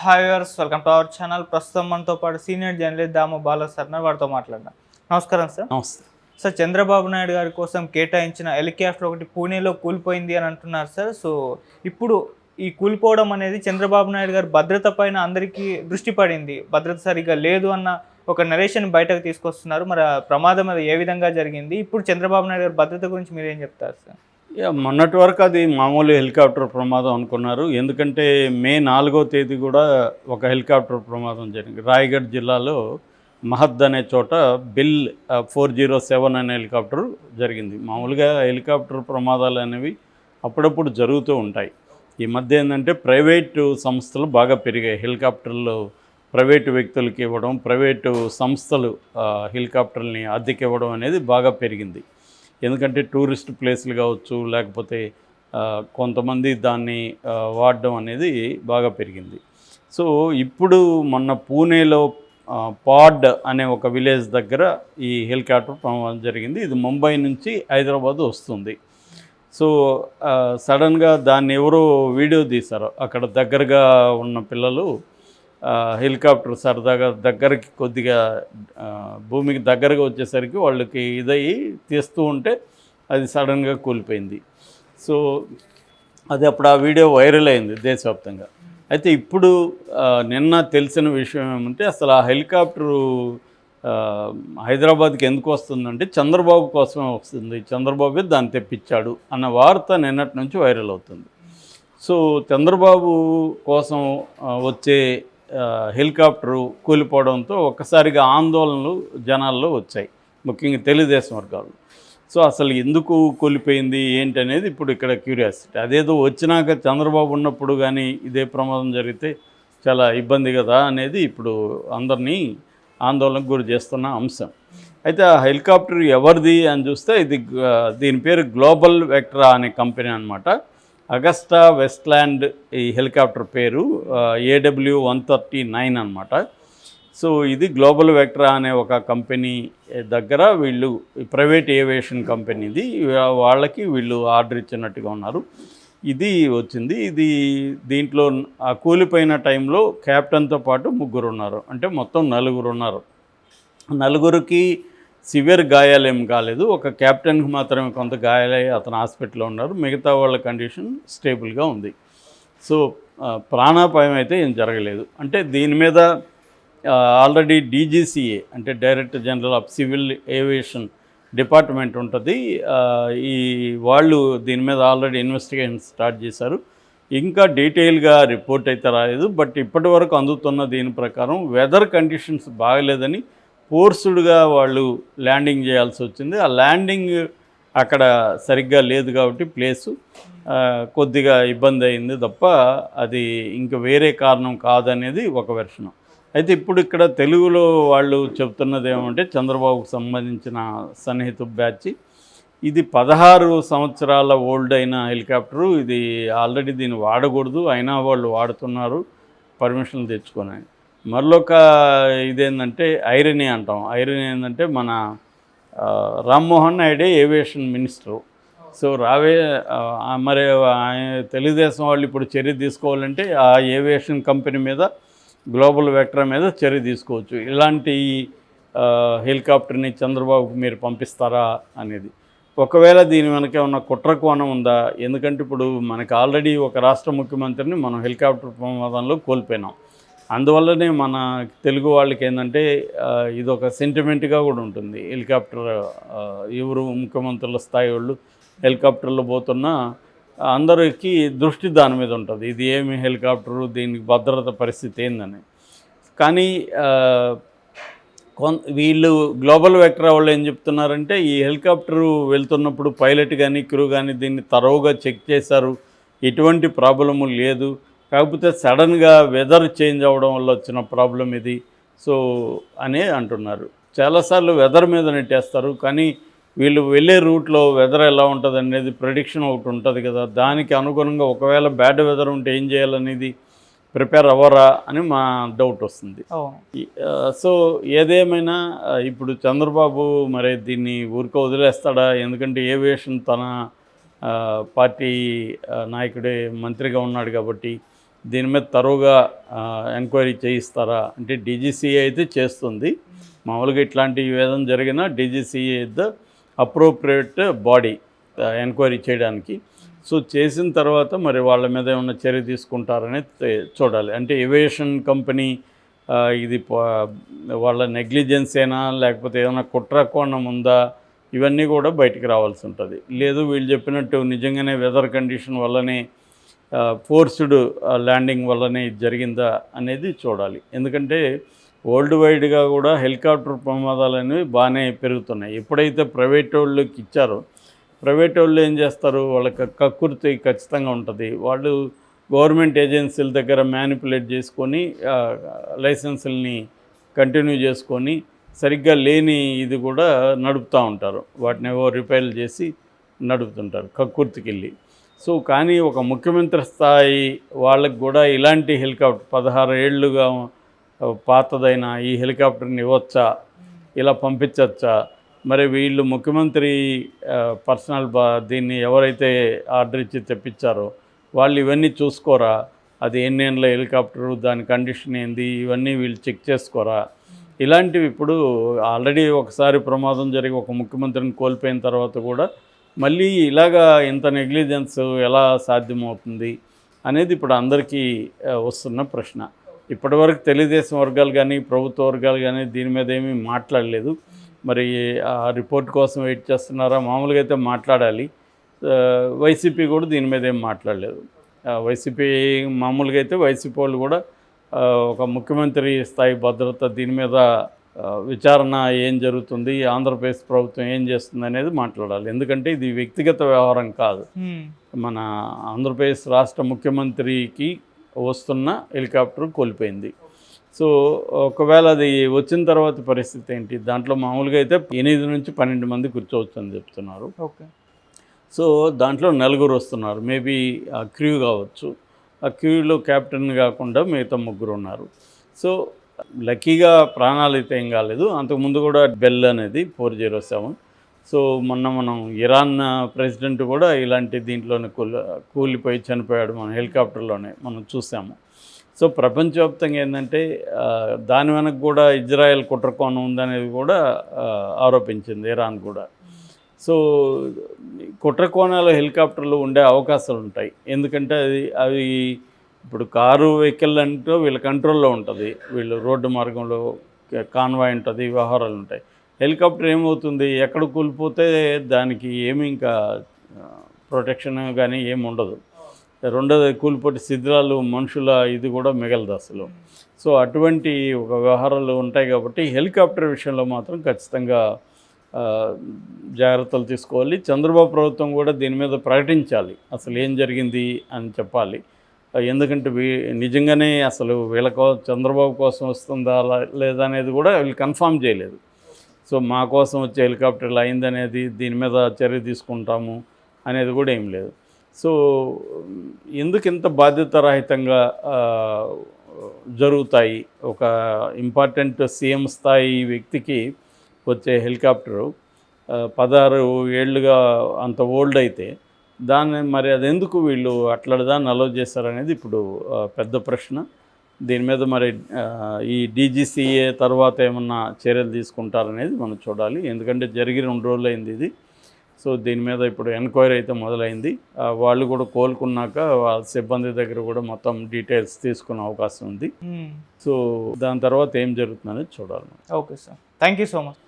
Hi viewers, welcome to our channel. ప్రస్తుతం మనతో పాటు సీనియర్ జర్నలిస్ట్ దాము బాలా సార్ వారితో మాట్లాడదాం. నమస్కారం సార్. నమస్తే. సార్, చంద్రబాబు నాయుడు గారి కోసం కేటాయించిన హెలికాప్టర్ ఒకటి పూణేలో కూలిపోయింది అని అంటున్నారు సార్. సో ఇప్పుడు ఈ కూలిపోవడం అనేది చంద్రబాబు నాయుడు గారి భద్రత పైన అందరికీ దృష్టి పడింది. భద్రత సరిగ్గా లేదు అన్న ఒక నరేషన్ బయటకు తీసుకొస్తున్నారు. మరి ఆ ప్రమాదం అది ఏ విధంగా జరిగింది? ఇప్పుడు చంద్రబాబు నాయుడు గారి భద్రత గురించి మీరేం చెప్తారు సార్? మొన్నటి వరకు అది మామూలు హెలికాప్టర్ ప్రమాదం అనుకున్నారు. ఎందుకంటే మే 4వ తేదీ కూడా ఒక హెలికాప్టర్ ప్రమాదం జరిగింది. రాయగఢ్ జిల్లాలో మహద్ అనే చోట బిల్ 407 అనే హెలికాప్టర్ జరిగింది. మామూలుగా హెలికాప్టర్ ప్రమాదాలు అనేవి అప్పుడప్పుడు జరుగుతూ ఉంటాయి. ఈ మధ్య ఏంటంటే ప్రైవేటు సంస్థలు బాగా పెరిగాయి. హెలికాప్టర్లు ప్రైవేటు వ్యక్తులకి ఇవ్వడం, ప్రైవేటు సంస్థలు హెలికాప్టర్ని అద్దెకి ఇవ్వడం అనేది బాగా పెరిగింది. ఎందుకంటే టూరిస్ట్ ప్లేస్లు కావచ్చు, లేకపోతే కొంతమంది దాన్ని వాడడం అనేది బాగా పెరిగింది. సో ఇప్పుడు మొన్న పూణేలో పాడ్ అనే ఒక విలేజ్ దగ్గర ఈ హెలికాప్టర్ ప్రమాదం జరిగింది. ఇది ముంబై నుంచి హైదరాబాద్ వస్తుంది. సో సడన్గా దాన్ని ఎవరో వీడియో తీశారు. అక్కడ దగ్గరగా ఉన్న పిల్లలు హెలికాప్టర్ సరదాగా దగ్గరికి కొద్దిగా భూమికి దగ్గరగా వచ్చేసరికి వాళ్ళకి ఇదయ్యి తీస్తూ ఉంటే అది సడన్గా కూలిపోయింది. సో అది అప్పుడు ఆ వీడియో వైరల్ అయింది దేశవ్యాప్తంగా. అయితే ఇప్పుడు నిన్న తెలిసిన విషయం ఏమంటే అసలు ఆ హెలికాప్టరు హైదరాబాద్కి ఎందుకు వస్తుందంటే చంద్రబాబు కోసమే వస్తుంది, చంద్రబాబు దాన్ని తెప్పించాడు అన్న వార్త నిన్నటి నుంచి వైరల్ అవుతుంది. సో చంద్రబాబు కోసం వచ్చే హెలికాప్టరు కూలిపోవడంతో ఒక్కసారిగా ఆందోళనలు జనాల్లో వచ్చాయి, ముఖ్యంగా తెలుగుదేశం వర్గాలు. సో అసలు ఎందుకు కూలిపోయింది ఏంటి అనేది ఇప్పుడు ఇక్కడ క్యూరియాసిటీ. అదేదో వచ్చినాక చంద్రబాబు ఉన్నప్పుడు కానీ ఇదే ప్రమాదం జరిగితే చాలా ఇబ్బంది కదా అనేది ఇప్పుడు అందరినీ ఆందోళనకు గురి చేస్తున్న అంశం. అయితే ఆ హెలికాప్టర్ ఎవరిది అని చూస్తే దీని పేరు గ్లోబల్ వెక్ట్రా అనే కంపెనీ అన్నమాట. అగస్టా వెస్ట్లాండ్ ఈ హెలికాప్టర్ పేరు AW139 అనమాట. సో ఇది గ్లోబల్ వెక్ట్రా అనే ఒక కంపెనీ దగ్గర వీళ్ళు ప్రైవేట్ ఏవియేషన్ కంపెనీది, వాళ్ళకి వీళ్ళు ఆర్డర్ ఇచ్చినట్టుగా ఉన్నారు. ఇది వచ్చింది. దీంట్లో ఆ కూలిపోయిన టైంలో క్యాప్టెన్తో పాటు 3 ఉన్నారు, అంటే మొత్తం 4 ఉన్నారు. 4కి సివియర్ గాయాలేం కాలేదు. ఒక క్యాప్టెన్కి మాత్రమే కొంత గాయాలయ్యి అతను హాస్పిటల్లో ఉన్నారు. మిగతా వాళ్ళ కండిషన్ స్టేబుల్గా ఉంది. సో ప్రాణాపాయం అయితే ఏం జరగలేదు. అంటే దీని మీద ఆల్రెడీ DGCA అంటే director general of civil aviation department ఉంటుంది. వాళ్ళు దీని మీద ఆల్రెడీ ఇన్వెస్టిగేషన్ స్టార్ట్ చేశారు. ఇంకా డీటెయిల్గా రిపోర్ట్ అయితే రాలేదు. బట్ ఇప్పటి వరకు అందుతున్న దీని ప్రకారం వెదర్ కండిషన్స్ బాగలేదని ఫోర్స్డ్గా వాళ్ళు ల్యాండింగ్ చేయాల్సి వచ్చింది. ఆ ల్యాండింగ్ అక్కడ సరిగ్గా లేదు కాబట్టి ప్లేసు కొద్దిగా ఇబ్బంది అయింది తప్ప అది ఇంకా వేరే కారణం కాదనేది ఒక వెర్షన్. అయితే ఇప్పుడు ఇక్కడ తెలుగులో వాళ్ళు చెప్తున్నది ఏమంటే చంద్రబాబుకు సంబంధించిన సన్నిహిత బ్యాచ్ ఇది 16 సంవత్సరాల ఓల్డ్ అయిన హెలికాప్టరు. ఇది ఆల్రెడీ దీన్ని వాడకూడదు, అయినా వాళ్ళు వాడుతున్నారు పర్మిషన్లు తెచ్చుకొని. మరొక ఇదేంటంటే ఐరనీ అంటాం. ఐరనీ ఏంటంటే మన రామ్మోహన్ నాయుడే ఏవియేషన్ మినిస్టరు. సో మరి తెలుగుదేశం వాళ్ళు ఇప్పుడు చర్య తీసుకోవాలంటే ఆ ఏవియేషన్ కంపెనీ మీద, గ్లోబల్ వెక్ట్రా మీద చర్య తీసుకోవచ్చు. ఇలాంటి హెలికాప్టర్ని చంద్రబాబుకు మీరు పంపిస్తారా అనేది. ఒకవేళ దీని వెనక ఉన్న కుట్ర కోణం ఉందా? ఎందుకంటే ఇప్పుడు మనకు ఆల్రెడీ ఒక రాష్ట్ర ముఖ్యమంత్రిని మనం హెలికాప్టర్ ప్రమాదంలో కోల్పోయినాం. అందువల్లనే మన తెలుగు వాళ్ళకి ఏంటంటే ఇది ఒక సెంటిమెంట్గా కూడా ఉంటుంది. హెలికాప్టర్ ఎవరు ముఖ్యమంత్రుల స్థాయి వాళ్ళు హెలికాప్టర్లో పోతున్నా అందరికీ దృష్టి దాని మీద ఉంటుంది. ఇది ఏమి హెలికాప్టరు, దీనికి భద్రత పరిస్థితి ఏందని. కానీ వీళ్ళు గ్లోబల్ వెక్ట్రా వాళ్ళు ఏం చెప్తున్నారంటే ఈ హెలికాప్టరు వెళ్తున్నప్పుడు పైలట్ కానీ క్రూ కానీ దీన్ని తరోగా చెక్ చేశారు, ఎటువంటి ప్రాబ్లము లేదు, కాకపోతే సడన్గా వెదర్ చేంజ్ అవ్వడం వల్ల వచ్చిన ప్రాబ్లం ఇది. సో అనే అంటున్నారు. చాలాసార్లు వెదర్ మీద నెట్టేస్తారు, కానీ వీళ్ళు వెళ్ళే రూట్లో వెదర్ ఎలా ఉంటుంది అనేది ప్రెడిక్షన్ ఒకటి ఉంటుంది కదా, దానికి అనుగుణంగా ఒకవేళ బ్యాడ్ వెదర్ ఉంటే ఏం చేయాలనేది ప్రిపేర్ అవ్వరా అని మా డౌట్ వస్తుంది. సో ఏదేమైనా ఇప్పుడు చంద్రబాబు మరి దీన్ని ఊరికే వదిలేస్తాడా? ఎందుకంటే ఏవియేషన్ తన పార్టీ నాయకుడే మంత్రిగా ఉన్నాడు కాబట్టి దీని మీద తరువుగా ఎంక్వైరీ చేయిస్తారా అంటే డీజీసీఏ అయితే చేస్తుంది. మామూలుగా ఇట్లాంటి ఏదైనా జరిగినా DGCA is the appropriate body enquiry చేయడానికి. సో చేసిన తర్వాత మరి వాళ్ళ మీద ఏమైనా చర్య తీసుకుంటారనేది చూడాలి. అంటే ఏవియేషన్ కంపెనీ ఇది వాళ్ళ నెగ్లిజెన్స్ అయినా లేకపోతే ఏమైనా కుట్ర కోణం ఉందా, ఇవన్నీ కూడా బయటికి రావాల్సి ఉంటుంది. లేదు వీళ్ళు చెప్పినట్టు నిజంగానే వెదర్ కండిషన్ వల్లనే ఫోర్స్డ్ ల్యాండింగ్ వల్లనే ఇది జరిగిందా అనేది చూడాలి. ఎందుకంటే వరల్డ్ వైడ్గా కూడా హెలికాప్టర్ ప్రమాదాలు అనేవి బాగానే పెరుగుతున్నాయి. ఎప్పుడైతే ప్రైవేట్ వాళ్ళకి ఇచ్చారో ప్రైవేట్ వాళ్ళు ఏం చేస్తారు, వాళ్ళకి కక్కుర్తి ఖచ్చితంగా ఉంటుంది. వాళ్ళు గవర్నమెంట్ ఏజెన్సీల దగ్గర మ్యానిపులేట్ చేసుకొని లైసెన్సుల్ని కంటిన్యూ చేసుకొని సరిగ్గా లేని ఇది కూడా నడుపుతూ ఉంటారు. వాటిని ఏవో రిపేర్లు చేసి నడుపుతుంటారు కక్కుర్తికి వెళ్ళి. సో కానీ ఒక ముఖ్యమంత్రి స్థాయి వాళ్ళకి కూడా ఇలాంటి హెలికాప్టర్ 16 ఏళ్ళుగా పాతదైన ఈ హెలికాప్టర్ని ఇవ్వచ్చా, ఇలా పంపించచ్చా, మరి వీళ్ళు ముఖ్యమంత్రి పర్సనల్ దీన్ని ఎవరైతే ఆర్డర్ ఇచ్చి తెప్పించారో వాళ్ళు ఇవన్నీ చూసుకోరా, అది ఎన్నేళ్ళ హెలికాప్టరు, దాని కండిషన్ ఏంది, ఇవన్నీ వీళ్ళు చెక్ చేసుకోరా. ఇలాంటివి ఇప్పుడు ఆల్రెడీ ఒకసారి ప్రమాదం జరిగి ఒక ముఖ్యమంత్రిని కోల్పోయిన తర్వాత కూడా మళ్ళీ ఇలాగా ఇంత నెగ్లిజెన్స్ ఎలా సాధ్యమవుతుంది అనేది ఇప్పుడు అందరికీ వస్తున్న ప్రశ్న. ఇప్పటివరకు తెలుగుదేశం వర్గాలు కానీ ప్రభుత్వ వర్గాలు కానీ దీని మీద ఏమీ మాట్లాడలేదు. మరి ఆ రిపోర్ట్ కోసం వెయిట్ చేస్తున్నారా? మామూలుగా అయితే మాట్లాడాలి. వైసీపీ కూడా దీని మీద ఏం మాట్లాడలేదు. వైసీపీ మామూలుగా అయితే వైసీపీ వాళ్ళు కూడా ఒక ముఖ్యమంత్రి స్థాయి భద్రత దీని మీద విచారణ ఏం జరుగుతుంది, ఆంధ్రప్రదేశ్ ప్రభుత్వం ఏం చేస్తుంది అనేది మాట్లాడాలి. ఎందుకంటే ఇది వ్యక్తిగత వ్యవహారం కాదు. మన ఆంధ్రప్రదేశ్ రాష్ట్ర ముఖ్యమంత్రికి వస్తున్న హెలికాప్టర్ కోల్పోయింది. సో ఒకవేళ అది వచ్చిన తర్వాత పరిస్థితి ఏంటి? దాంట్లో మామూలుగా అయితే 8 నుంచి 12 మంది కూర్చోవచ్చు అని చెప్తున్నారు. ఓకే. సో దాంట్లో 4 వస్తున్నారు. మేబీ ఆ క్రూ కావచ్చు. ఆ క్రూలో కెప్టెన్ కాకుండా మిగతా 3 ఉన్నారు. సో లక్కీగా ప్రాణాలు అయితే ఏం కాలేదు. అంతకుముందు కూడా బెల్ అనేది 407. సో మనం ఇరాన్ ప్రెసిడెంట్ కూడా ఇలాంటి దీంట్లోనే కూలిపోయి చనిపోయాడు మన హెలికాప్టర్లోనే మనం చూసాము. సో ప్రపంచవ్యాప్తంగా ఏంటంటే దాని వెనక కూడా ఇజ్రాయెల్ కుట్రకోణం ఉందనేది కూడా ఆరోపించింది ఇరాన్ కూడా. సో కుట్రకోణాలు హెలికాప్టర్లు ఉండే అవకాశాలు ఉంటాయి. ఎందుకంటే అవి ఇప్పుడు కారు వెహికల్ అంటూ వీళ్ళ కంట్రోల్లో ఉంటుంది. వీళ్ళు రోడ్డు మార్గంలో కాన్వాయ్ ఉంటుంది, వ్యవహారాలు ఉంటాయి. హెలికాప్టర్ ఏమవుతుంది, ఎక్కడ కూలిపోతే దానికి ఏమి ఇంకా ప్రొటెక్షన్ కానీ ఏమి ఉండదు. రెండోది కూలిపోతే శిథిలాలు మనుషుల ఇది కూడా మిగలదు అసలు. సో అటువంటి ఒక వ్యవహారాలు ఉంటాయి కాబట్టి హెలికాప్టర్ విషయంలో మాత్రం ఖచ్చితంగా జాగ్రత్తలు తీసుకోవాలి. చంద్రబాబు ప్రభుత్వం కూడా దీని మీద ప్రకటించాలి, అసలు ఏం జరిగింది అని చెప్పాలి. ఎందుకంటే నిజంగానే అసలు వీళ్ళకో చంద్రబాబు కోసం వస్తుందా లేదా అనేది కూడా వీళ్ళు కన్ఫామ్ చేయలేదు. సో మా కోసం వచ్చే హెలికాప్టర్లు అయిందనేది దీని మీద చర్య తీసుకుంటాము అనేది కూడా ఏం లేదు. సో ఎందుకు ఇంత బాధ్యతారహితంగా జరుగుతాయి? ఒక ఇంపార్టెంట్ సీఎం స్థాయి వ్యక్తికి వచ్చే హెలికాప్టరు 16 ఏళ్ళుగా అంత ఓల్డ్ అయితే దాన్ని మరి అది ఎందుకు వీళ్ళు అట్లదాన్ని అలౌ చేశారనేది ఇప్పుడు పెద్ద ప్రశ్న. దీని మీద మరి ఈ డీజీసీఏ తర్వాత ఏమన్నా చర్యలు తీసుకుంటారనేది మనం చూడాలి. ఎందుకంటే జరిగి 2 రోజులు అయింది ఇది. సో దీని మీద ఇప్పుడు ఎంక్వైరీ అయితే మొదలైంది. వాళ్ళు కూడా కోలుకున్నాక వాళ్ళ సిబ్బంది దగ్గర కూడా మొత్తం డీటెయిల్స్ తీసుకునే అవకాశం ఉంది. సో దాని తర్వాత ఏం జరుగుతుందనేది చూడాలి. Okay sir, thank you so much.